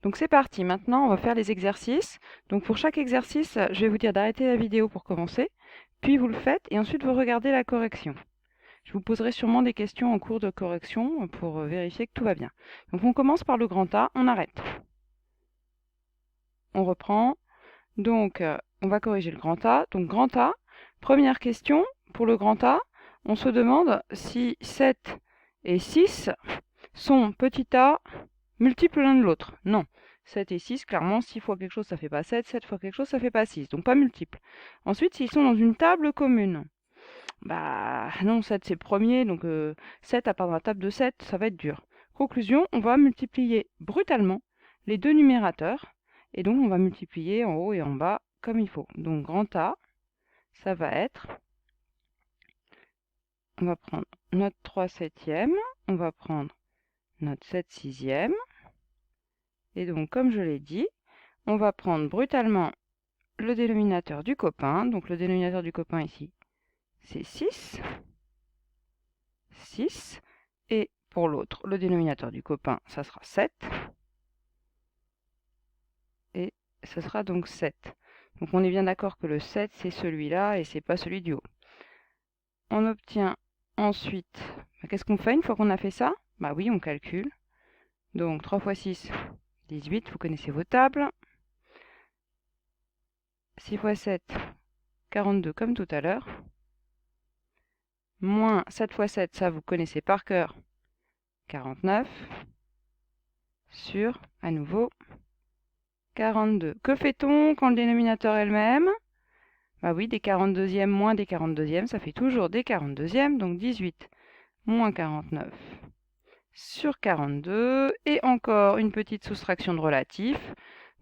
Donc c'est parti, maintenant on va faire les exercices. Donc pour chaque exercice, je vais vous dire d'arrêter la vidéo pour commencer, puis vous le faites et ensuite vous regardez la correction. Je vous poserai sûrement des questions en cours de correction pour vérifier que tout va bien. Donc on commence par le grand A, on arrête. On reprend. Donc on va corriger le grand A. Donc grand A, première question, pour le grand A, on se demande si 7 et 6 sont petit a multiples l'un de l'autre. Non. 7 et 6, clairement, 6 fois quelque chose, ça fait pas 7, 7 fois quelque chose, ça fait pas 6, donc pas multiples. Ensuite, s'ils sont dans une table commune, bah non, 7 c'est le premier, donc 7 à part dans la table de 7, ça va être dur. Conclusion, on va multiplier brutalement les deux numérateurs, et donc on va multiplier en haut et en bas comme il faut. Donc grand A, ça va être, on va prendre notre 3 septième, on va prendre notre 7 sixième, et donc comme je l'ai dit, on va prendre brutalement le dénominateur du copain. Donc le dénominateur du copain ici, c'est 6. 6. Et pour l'autre, le dénominateur du copain, ça sera 7. Et ce sera donc 7. Donc on est bien d'accord que le 7, c'est celui-là et c'est pas celui du haut. On obtient ensuite, qu'est-ce qu'on fait une fois qu'on a fait ça? Bah oui, on calcule. Donc 3 fois 6, 18, vous connaissez vos tables. 6 fois 7, 42 comme tout à l'heure. Moins 7 fois 7, ça vous connaissez par cœur, 49, sur, à nouveau, 42. Que fait-on quand le dénominateur est le même? Bah oui, des 42e moins des 42e, ça fait toujours des 42e, donc 18 moins 49 sur 42. Et encore une petite soustraction de relatif.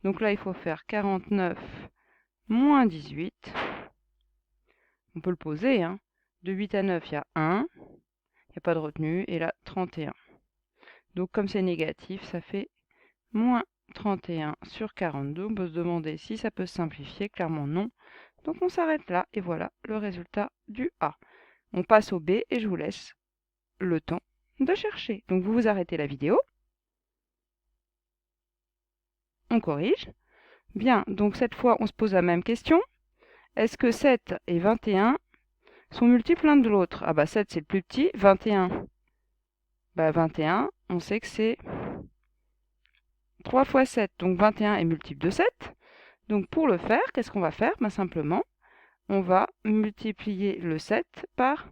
Donc là, il faut faire 49 moins 18. On peut le poser, hein. De 8 à 9, il y a 1. Il n'y a pas de retenue. Et là, 31. Donc comme c'est négatif, ça fait moins 31 sur 42. On peut se demander si ça peut se simplifier. Clairement non. Donc on s'arrête là et voilà le résultat du A. On passe au B et je vous laisse le temps de chercher. Donc vous arrêtez la vidéo. On corrige. Bien, donc cette fois on se pose la même question. Est-ce que 7 et 21 sont multiples l'un de l'autre? Ah bah 7 c'est le plus petit, 21. Bah 21, on sait que c'est 3 fois 7, donc 21 est multiple de 7. Donc pour le faire, qu'est-ce qu'on va faire? Ben simplement, on va multiplier le 7 par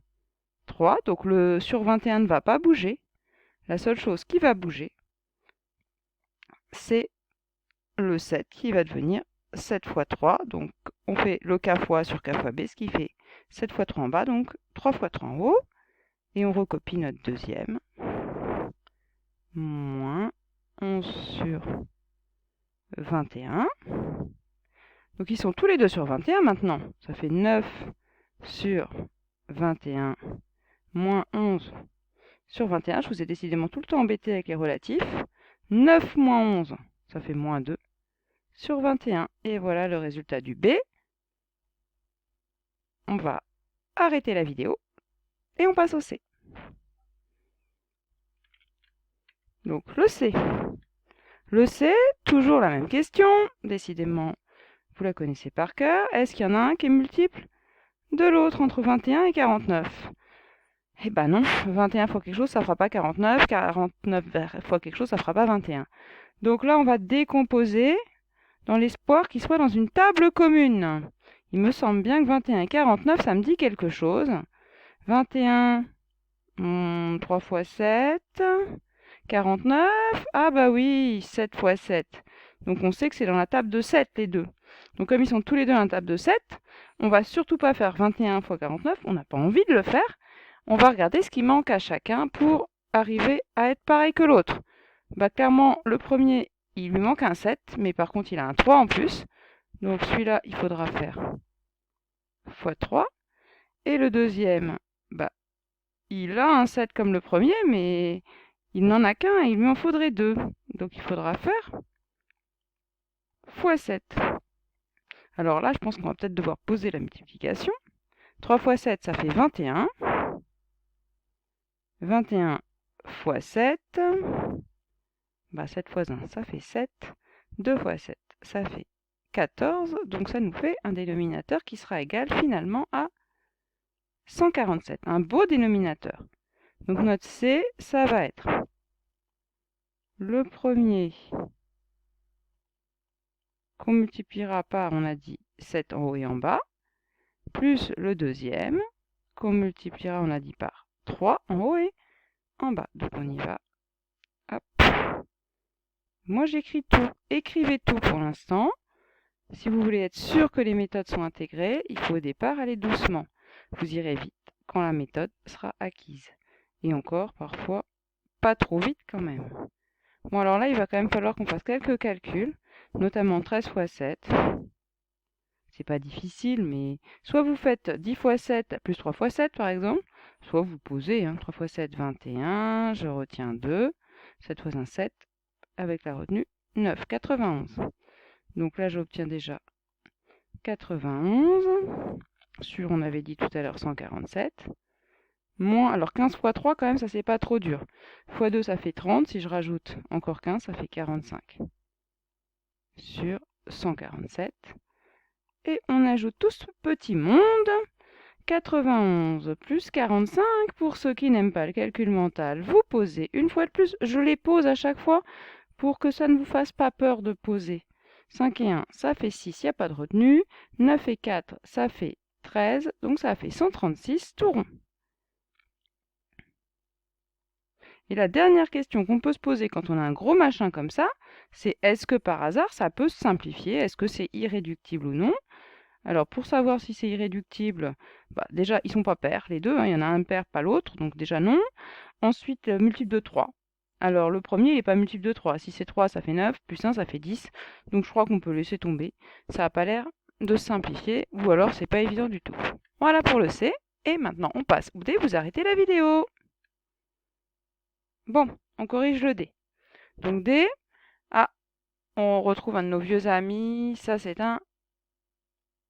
3. Donc le sur 21 ne va pas bouger. La seule chose qui va bouger, c'est le 7 qui va devenir 7 fois 3. Donc on fait le k fois sur k fois b, ce qui fait 7 fois 3 en bas, donc 3 fois 3 en haut. Et on recopie notre deuxième. Moins 11 sur 21. Donc ils sont tous les deux sur 21 maintenant. Ça fait 9 sur 21 moins 11 sur 21. Je vous ai décidément tout le temps embêté avec les relatifs. 9 moins 11, ça fait moins 2 sur 21. Et voilà le résultat du B. On va arrêter la vidéo et on passe au C. Donc le C. Le C, toujours la même question. Décidément, vous la connaissez par cœur. Est-ce qu'il y en a un qui est multiple de l'autre entre 21 et 49? Eh ben non, 21 fois quelque chose, ça ne fera pas 49. 49 fois quelque chose, ça ne fera pas 21. Donc là, on va décomposer dans l'espoir qu'il soit dans une table commune. Il me semble bien que 21 et 49, ça me dit quelque chose. 21, 3 fois 7, 49. Ah bah oui, 7 fois 7. Donc on sait que c'est dans la table de 7, les deux. Donc comme ils sont tous les deux dans la table de 7, on va surtout pas faire 21 fois 49, on n'a pas envie de le faire. On va regarder ce qui manque à chacun pour arriver à être pareil que l'autre. Bah clairement, le premier, il lui manque un 7, mais par contre il a un 3 en plus. Donc celui-là, il faudra faire fois 3. Et le deuxième, bah, il a un 7 comme le premier, mais il n'en a qu'un et il lui en faudrait 2. Donc il faudra faire fois 7. Alors là, je pense qu'on va peut-être devoir poser la multiplication. 3 fois 7, ça fait 21. 21 fois 7. Bah, 7 fois 1, ça fait 7. 2 fois 7, ça fait 14. Donc ça nous fait un dénominateur qui sera égal finalement à 147. Un beau dénominateur. Donc notre C, ça va être le premier qu'on multipliera par, on a dit, 7 en haut et en bas, plus le deuxième qu'on multipliera, on a dit, par 3 en haut et en bas. Donc on y va. Hop. Moi j'écris tout. Écrivez tout pour l'instant. Si vous voulez être sûr que les méthodes sont intégrées, il faut au départ aller doucement. Vous irez vite quand la méthode sera acquise. Et encore, parfois, pas trop vite quand même. Bon, alors là, il va quand même falloir qu'on fasse quelques calculs, notamment 13 fois 7. C'est pas difficile, mais soit vous faites 10 fois 7 plus 3 fois 7, par exemple, soit vous posez 3 fois 7, 21, je retiens 2, 7 fois 1, 7, avec la retenue, 9, 91. Donc là, j'obtiens déjà 91, sur, on avait dit tout à l'heure, 147. Moins, alors 15 fois 3, quand même, ça c'est pas trop dur. Fois 2, ça fait 30. Si je rajoute encore 15, ça fait 45. Sur 147. Et on ajoute tout ce petit monde. 91 plus 45, pour ceux qui n'aiment pas le calcul mental, vous posez une fois de plus. Je les pose à chaque fois pour que ça ne vous fasse pas peur de poser. 5 et 1, ça fait 6, il n'y a pas de retenue. 9 et 4, ça fait 13, donc ça fait 136, tout rond. Et la dernière question qu'on peut se poser quand on a un gros machin comme ça, c'est est-ce que par hasard ça peut se simplifier? Est-ce que c'est irréductible ou non? Alors pour savoir si c'est irréductible, déjà ils ne sont pas pairs les deux, il y en a un pair, pas l'autre, donc déjà non. Ensuite, multiple de 3. Alors le premier il n'est pas multiple de 3. Si c'est 3, ça fait 9, plus 1, ça fait 10. Donc je crois qu'on peut laisser tomber. Ça n'a pas l'air de se simplifier, ou alors c'est pas évident du tout. Voilà pour le C. Et maintenant on passe au D, vous arrêtez la vidéo. Bon, on corrige le D. Donc D, on retrouve un de nos vieux amis. Ça, c'est un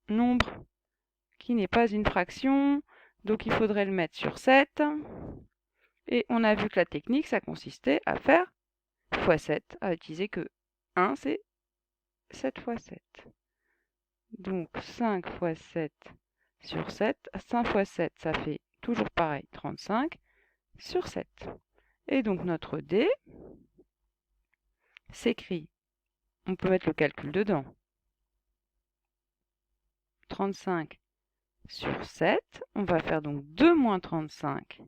nombre qui n'est pas une fraction. Donc, il faudrait le mettre sur 7. Et on a vu que la technique, ça consistait à faire x 7, à utiliser que 1, c'est 7 fois 7. Donc, 5 fois 7 sur 7. 5 fois 7, ça fait toujours pareil, 35 sur 7. Et donc, notre D s'écrit, on peut mettre le calcul dedans, 35 sur 7. On va faire donc 2 moins 35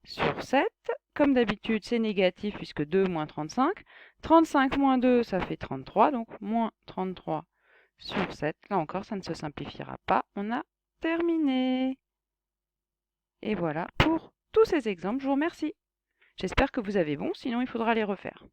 sur 7. Comme d'habitude, c'est négatif puisque 2 moins 35. 35 moins 2, ça fait 33. Donc moins 33 sur 7. Là encore, ça ne se simplifiera pas. On a terminé. Et voilà pour tous ces exemples. Je vous remercie. J'espère que vous avez bon, sinon il faudra les refaire.